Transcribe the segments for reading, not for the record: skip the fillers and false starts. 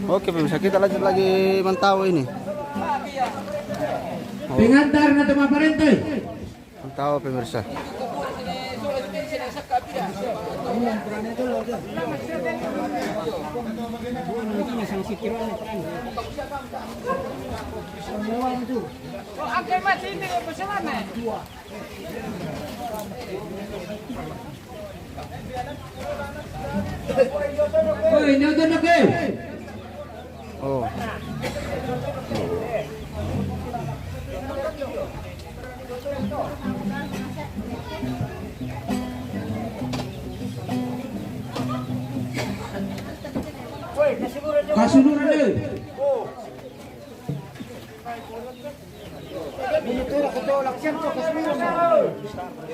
Oke pemirsa, kita lanjut lagi mantau ini. Pengantar na teman parente. Mantau pemirsa. Oi, nonton oke. Oh. Kasunura deh.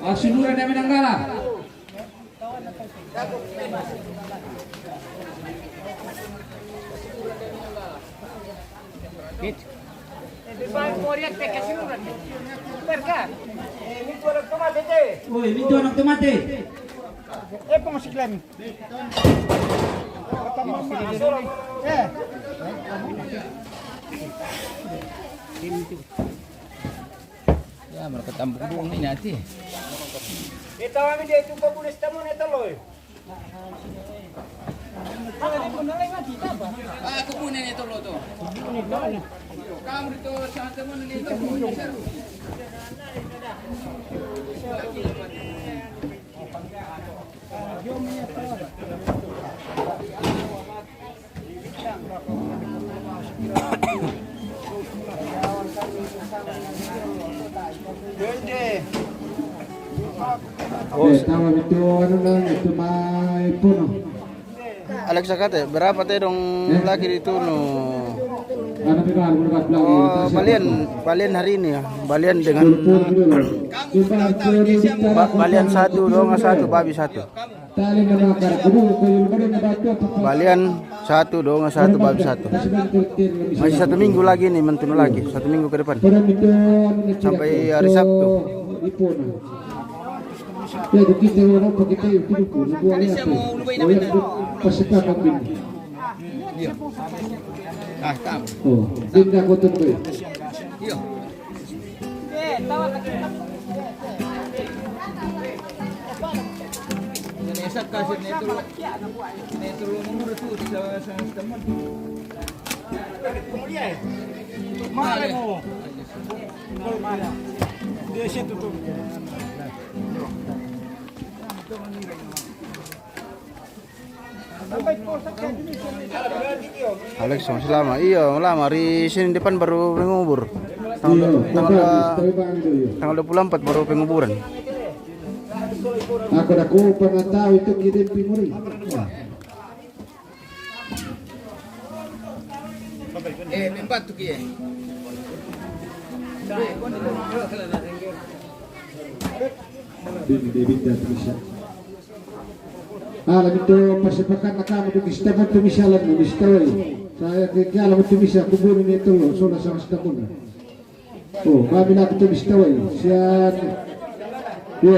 Kasunura na Minanggala. Oi, minto anak tomate. Ya, mereka tampung buang ini nanti. Ito kami dito papulis tamo nito loy. Ah, kubunin itu loh tuh. Kamu itu sama teman itu. Tawa itu ano lang itu may puno. Alexa kate, berapa teh dong lagi itu no? Ano pinag berkat lagi. Oh, balian hari ini ya. Balian dengan balian satu dong, satu babi satu. Tali menakar kudu kuyul kudu nabatu. Balian satu dong, satu babi satu. Masih 1 minggu lagi nih mentuno lagi, 1 minggu ke depan. Sampai hari Sabtu. Ya kita orang pakai itu pun buat apa? Pasukan mobil. Ah, tam. Oh, tindak kotor tu. Iya. Indonesia kasih neto lo nomor itu sa teman. Mare mo. Mare. Dia situ tu. Alex masih lama. Iya, lama. Hari Senin depan baru pengubur. Tanggal 24 baru penguburan. Aku pernah tahu itu kirim pimuri. Empat tu kia. Alam itu pasapakan nakama itu istaman tu misalan mo istaway. Saya kaya mo tu misa kubunin itu lo sola sa istamon. Oh, kami na itu istaway. Siya yo.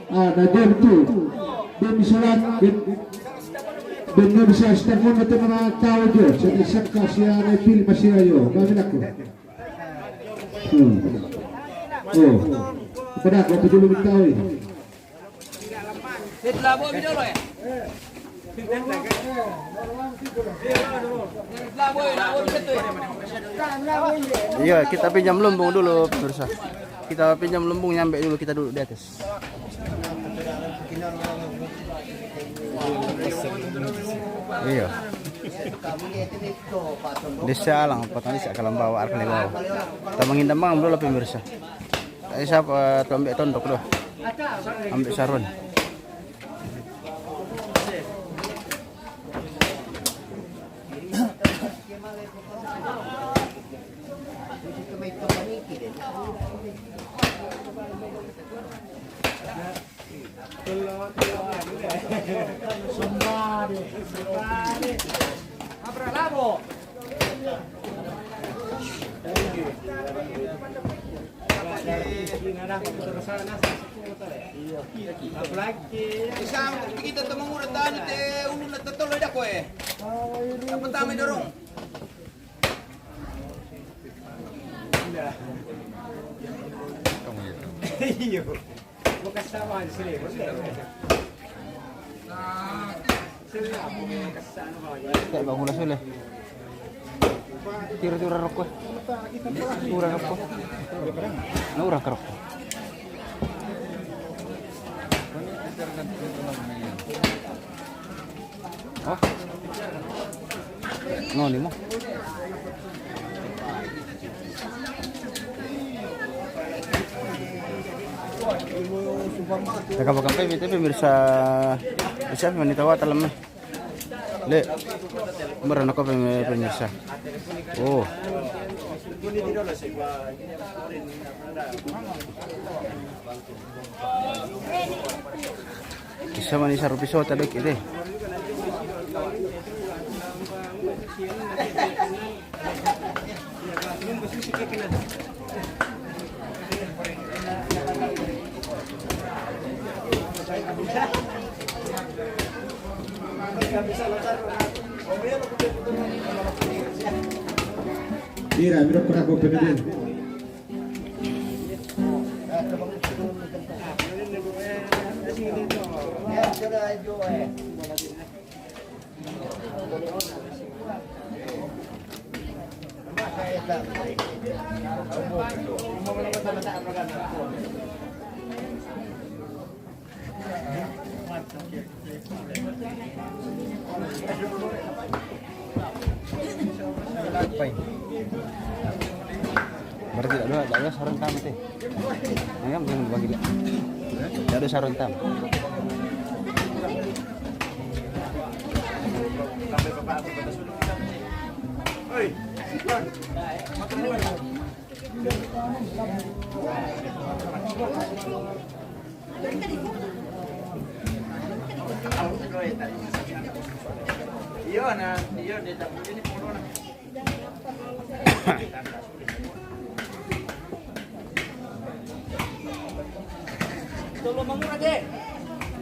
Na dem tu. Dem misalan dem no bisa istamon itu mga tao do. Sa isang siya na pil masya yo. Kami na ko. Oh. Pada ko tu dulu bitaway. Labo video lo ya. Labo itu. Iya, kita pinjam lumbung dulu pemirsa. Kita pinjam lumbung nyampe dulu, kita duduk di atas. Iya. Desa alang, potong desa kalau bawa arka lewat. Kita mengindam dulu pemirsa. Siapa tu ambil tondok doh. Ambil sarun. Abra labo. Isama kita tumungurot tayo ulo na tatuloy ako eh. Dapat kami dorong. Bukas sama sila. Kayak bang hula sulit. Tira-tira rokok. Urang rokok. Urang rokok. Oh. No, ni mo. Nagkabagang kayo, ito pemirsa. Bisa manitawa talam na. Le. Meron ako pemirsa. Oh. Isa man isa rupiso talek ite. Mira, mira por acá, Pedro. Berarti tidak ada sarung tam itu. Ayam yang bagi dia. Tidak ada sarung tam.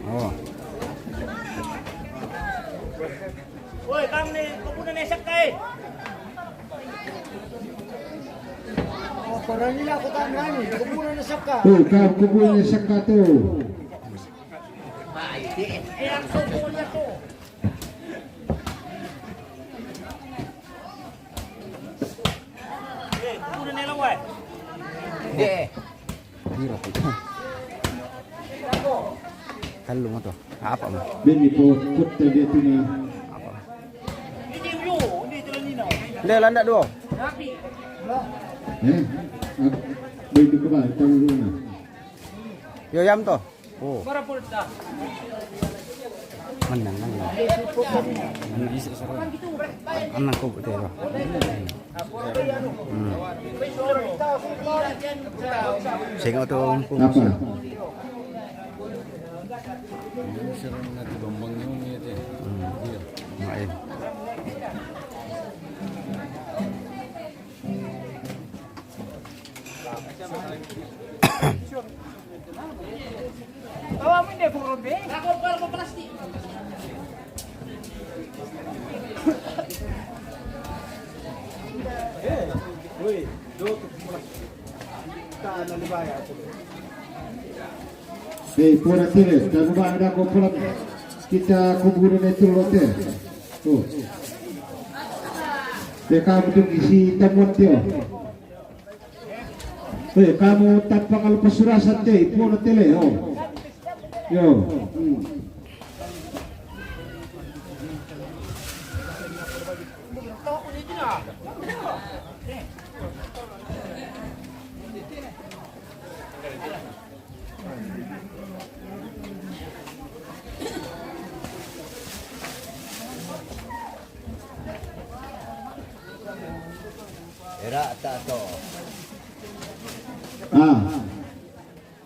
Oh. Woi, kamu nih, kumpulin nesak kay. Parang nila ako tangan, kumpulin nesak ka. Oh, kau kumpulin nesak ka tu. Eh, ang sumpul niya to. Eh, kumpulin nila, woi. Hirap itu. Halo mo to. Apa mo? Bini po put dia tu ni. Hindi mo, hindi ito lang ninaw. Hindi, landa do. Baik tu kebal tahu na. Yo yam to. Oh. Para po ito. Menang. Menang isi sarang. Anang ko pero. Sing to Apa? Serang na timbang yung ito. Iya. Main. Tawa mo hindi, puro be. Ako ko plastic. Pura tires, tahu ada kumpulan kita kumpulin itu lote. Oh. Kamu tu isi temuan dia. Kamu tanpa kalau pesurasan dia, pura tele. Oh. Yo.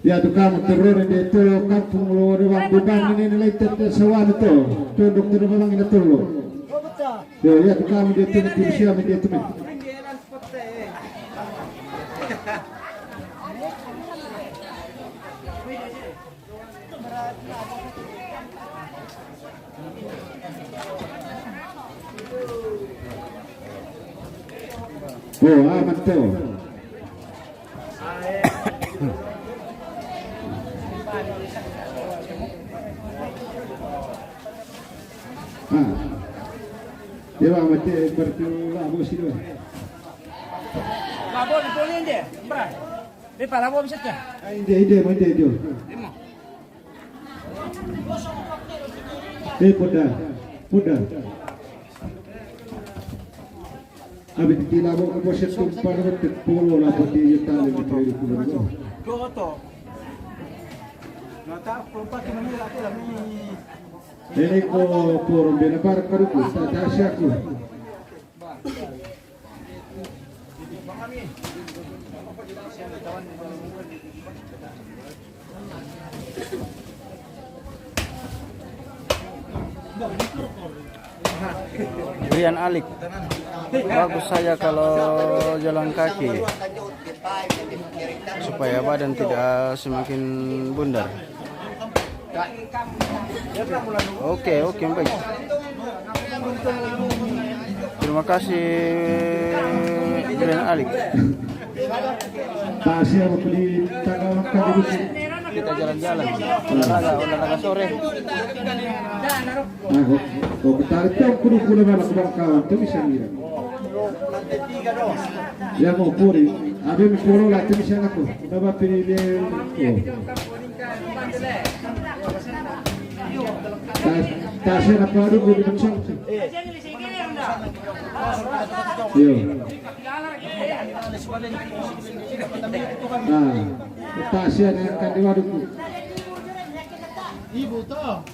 Ya tu kamu teror di itu kampung luar bang bukan ini nilai tersawan itu tu dokter memang ini tu lo. Ya tu kamu di itu di siapa di itu. Oh, aman tuh. Dia mati bertulah bos itu. Labo di polin dia. Bra. Di para labo bisa dia. Ide, mati itu. Pudah. Abi tidak mau ke bos itu para betul polo lah putih itu lebih dulu. Goto. Nata perempat ini lagi lagi. Ini ko forum benar karuku tak syaku. Rian Alik, bagus saya kalau jalan kaki supaya badan tidak semakin bundar. Oke, baik. Terima kasih Rian Alik. Tasya mau beli tangan kaki Kita jalan-jalan, olahraga sore. Kau ketarik tuh kudu mana kawan tuh bisa ngira. Ya mau puri, abi mikro lah tuh bisa aku. Bapa pilih dia. Tasya apa ada kudu macam. Yo. Tasya yang kan di waduk. Ibu toh.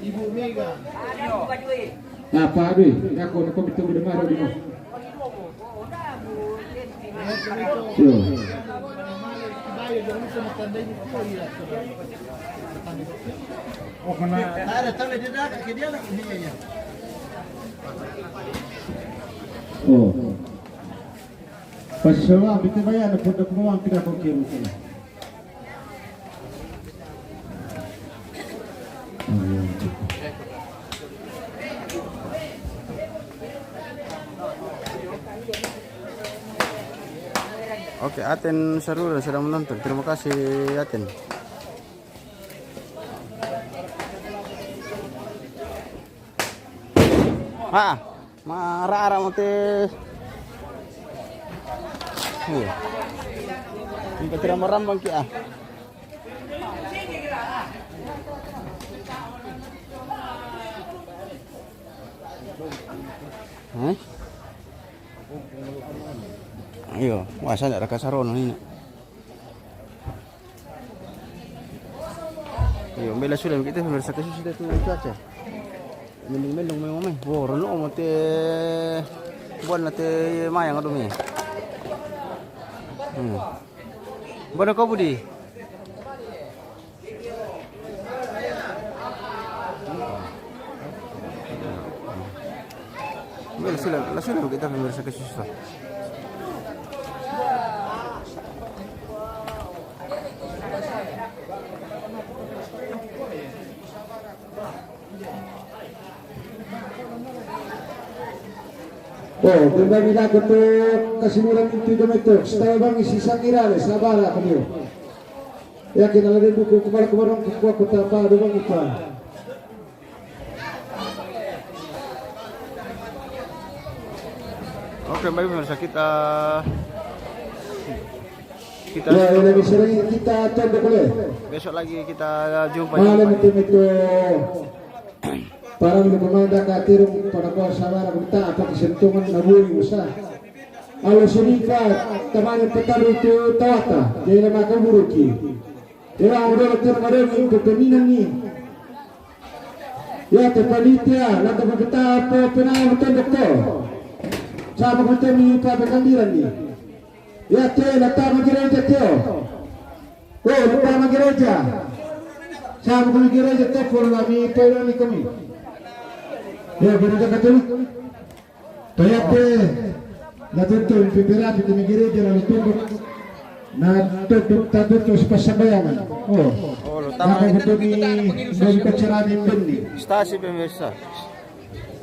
Ibu Mega. Apa aduh? Aku nak betul dengar di mana? Yo. Oh kena. Ada tali dia dah ke dia lagi ni. Oh. Pas semua kita bayar nak pun uang kita kokir. Oke, Aten Sarura sedang menonton. Terima kasih Aten. Marah-marah mati. Kita tidak merambang kia. Ayo, masa ada kasarono ini. Ayo, bela sudah kita pemirsa kasih sudah tuh cuaca. Mendung-mendung memang. Wow, reno mati buat nanti mayang aduh ni. Buat kau budi. Bela sudah kita pemirsa kasih sudah. Oh, berbagi lagu tu kesimpulan itu demetur. Setelah bang isi sangirale, sabara kami. Yakin ada buku kemarin aku tak apa ada bang itu. Oke, baik pemirsa kita Ya, lebih sering kita tanda boleh. besok lagi kita jumpa. Malam itu para pemain dah kirim pada kuasa sabara kita apa kesentuhan naburi usah. Kalau sedikit teman petar itu tawata, jadi maka buruki. Dia udah terkadang itu peminan ni. Ya terpanitia, lantas kita apa penang betul. Sama kita ni pada kandiran ni. Ya teh datang gereja teh. Oh datang gereja. Sama gereja teh for kami pero ni kami. Ya gereja Katolik. Toyate na tuntun pipira di gereja na tuntun. Na tuntun pasabayangan. Oh. Tama betul ni dari pacaran ini. Stasi pemirsa.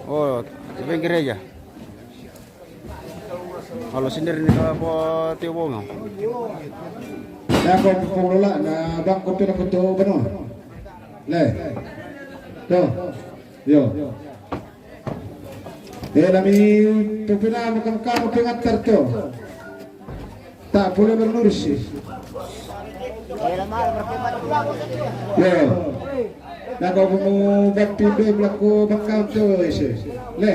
Oh, di pinggir gereja. Kalau sendiri nih kalau po Tio Bongo. Na ko pengelola na bangko pina ko to bano. Le. To. Yo. Nami pipina makam pingatar to. Tak boleh bernursi. Yo. Na ko mo bapinde blako bakam to ese. Le.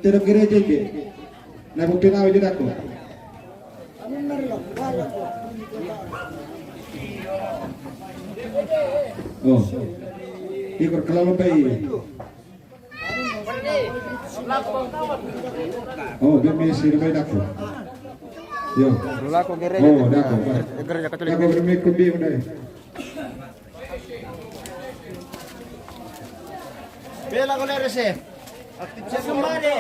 Te gereja je. Na pipina aja dako. Oh, ikut kalau bayi. Oh, biar sih bayi dako. Yo. Lako gereja. Oh, dako. Gereja Katolik. Dako bermain kubi udah. Bela ko na rese. Aktif siya kumare.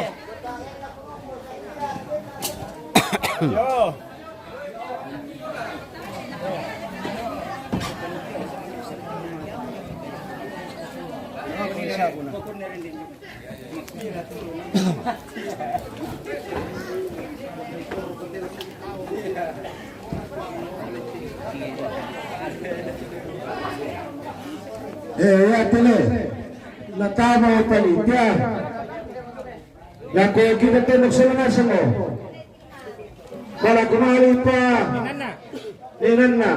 Yo. Ya tele. Natama palitia. Lako kita tembok semangat semua. Kalau kemari pa. Inanna.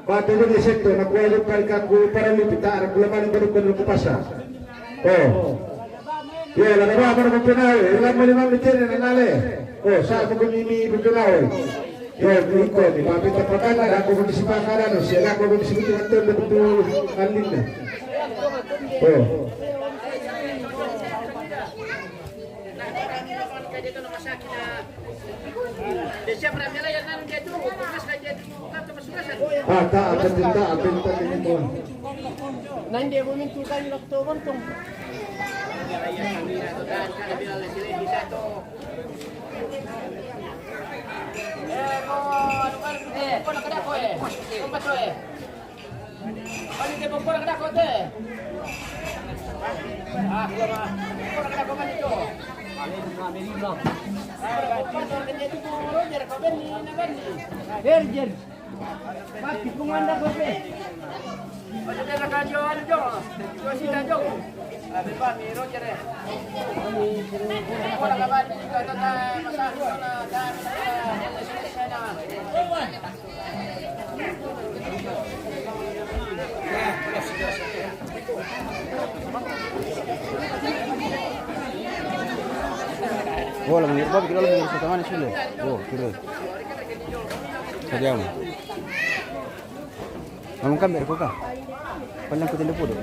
Batu di sektor nak wajib kali kaku para lipita arah kulaman baru pasar. Oh. Ya, lalu apa baru penau? Lalu mana bicara nale? Oh, saya pun ini penau. Ya, ikut di pabrik tempat aku pun disepakatan. Saya aku pun disebut betul alinda. Oh. Tak, apa ini pun. Nanti aku minta yung Oktober tong. Herjen. Pasti penganda kopi. Ojo dia nak jual jo. Jual sita jo. Abi pa miro jere. Ko nak ba ni ka ta masak na dami na sana. Oh, lang nirba bigla lang sa taman sila. Oh, kira. Kaya mo. Mamang kamera ko ka. Palang ko telepo do.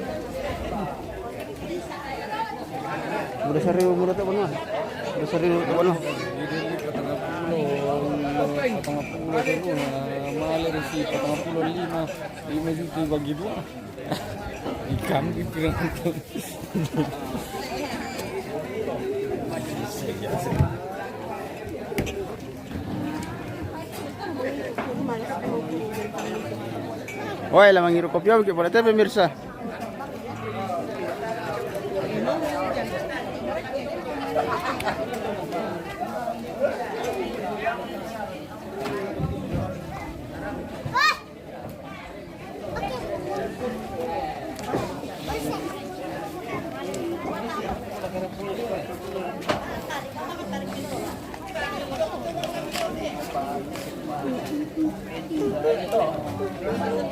Mura sariw mura ta kuno. Mura sariw ta kuno. Mahal si 5 juta bagi dua. Ikan dipirang itu. Woi, lamang hirup kopi apa boleh teh pemirsa.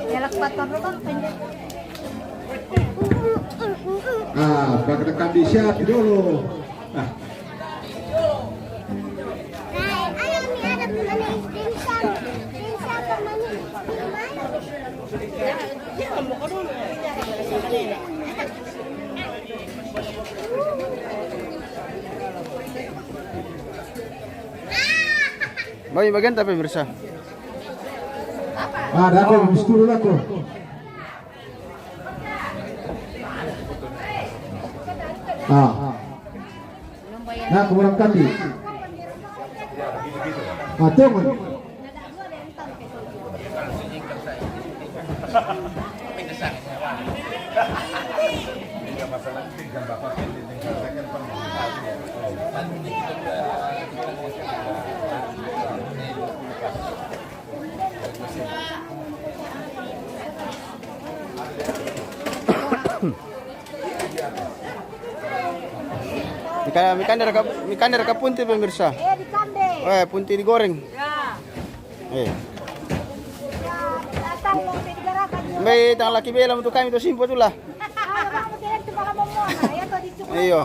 Jalak bator kan pendek. Bakal siap dulu. Ayo mi ada mana instan. Instan mana? Bayi bagian tapi pemirsa. Ada aku habis dulu aku. Nah, kemudian kaki. Tunggu. Ikan dari punti pemirsa. Di kande. Punti digoreng. Ya. Datang mau digarakan. May tang laki bela untuk kami to simpo tu lah. Bang mungkin cuma kamu mau. Ya to di cukup. Iyo.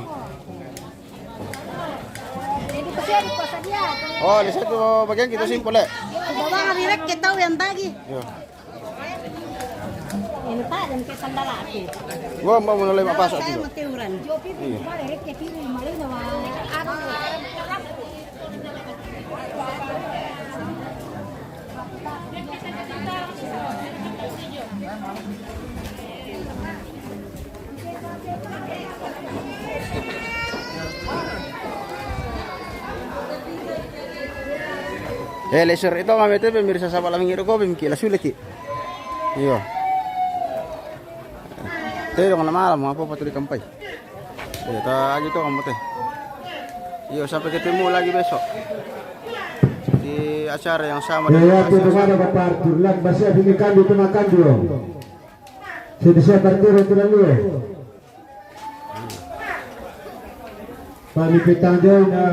Jadi kesini kok saja. Oh, di satu bagian kita simpo le. Bawa ngarirek kita yang tagi. Iyo. Ini Pak dan ke sandalaki. Gua mau mulai mapasok Saya dulu. matiuran. Jopi pun kemarin rek ke pilih malin sama ano. Leisure ito kami ito pemirsa sa palaming ito ko bimkila sulit ki. Iyo. Ito yung malam mga po patuloy kampay. Ito gitu kamu teh. Iyo sampai ketemu lagi besok di acara yang sama Ya, itu kemana Bapak Arthur? Lang, masih ada di kandu itu makan dulu. Saya partir itu dulu. Pari petang jauh na.